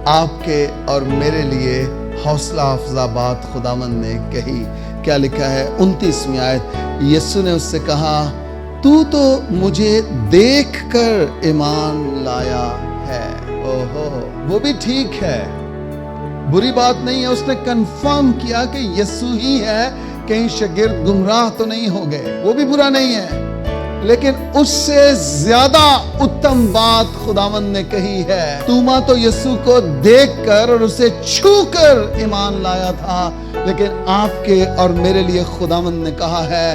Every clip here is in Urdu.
آپ کے اور میرے لیے حوصلہ افزا بات خداوند نے کہی. کیا لکھا ہے 29ویں آیت؟ یسوع نے اس سے کہا تو مجھے دیکھ کر ایمان لایا ہے. وہ بھی ٹھیک ہے، بری بات نہیں ہے. اس نے کنفرم کیا کہ یسوع ہی ہے، کہیں شاگرد گمراہ تو نہیں ہو گئے، وہ بھی برا نہیں ہے. لیکن اس سے زیادہ اتم بات خداوند نے کہی ہے. توما تو یسوع کو دیکھ کر اور اسے چھو کر ایمان لایا تھا، لیکن آپ کے اور میرے لیے خداوند نے کہا ہے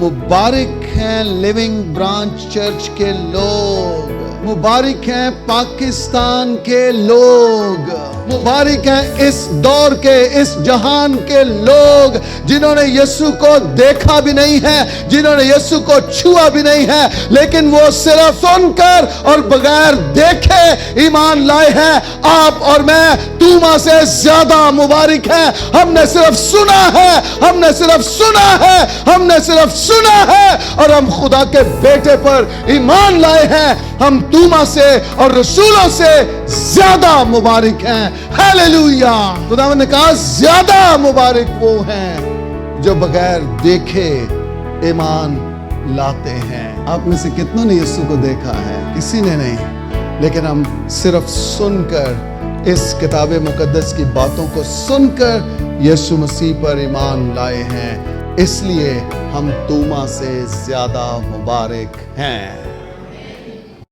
مبارک ہیں لیونگ برانچ چرچ کے لوگ، مبارک ہیں پاکستان کے لوگ، مبارک ہیں اس دور کے، اس جہان کے لوگ جنہوں نے یسوع کو دیکھا بھی نہیں ہے، جنہوں نے یسوع کو چھوا بھی نہیں ہے، لیکن وہ صرف سن کر اور بغیر دیکھے ایمان لائے ہیں. آپ اور میں توما سے زیادہ مبارک ہیں. ہم نے صرف سنا ہے، ہم نے صرف سنا ہے، ہم نے صرف سنا ہے اور ہم خدا کے بیٹے پر ایمان لائے ہیں. ہم توما سے اور رسولوں سے زیادہ مبارک ہیں. ہیلیلویا. خداوند نے کہا زیادہ مبارک وہ ہیں جو بغیر دیکھے ایمان لاتے ہیں. آپ میں سے کتنوں نے یسوع کو دیکھا ہے؟ کسی نے نہیں، لیکن ہم صرف سن کر، اس کتاب مقدس کی باتوں کو سن کر یسوع مسیح پر ایمان لائے ہیں. اس لیے ہم توما سے زیادہ مبارک ہیں.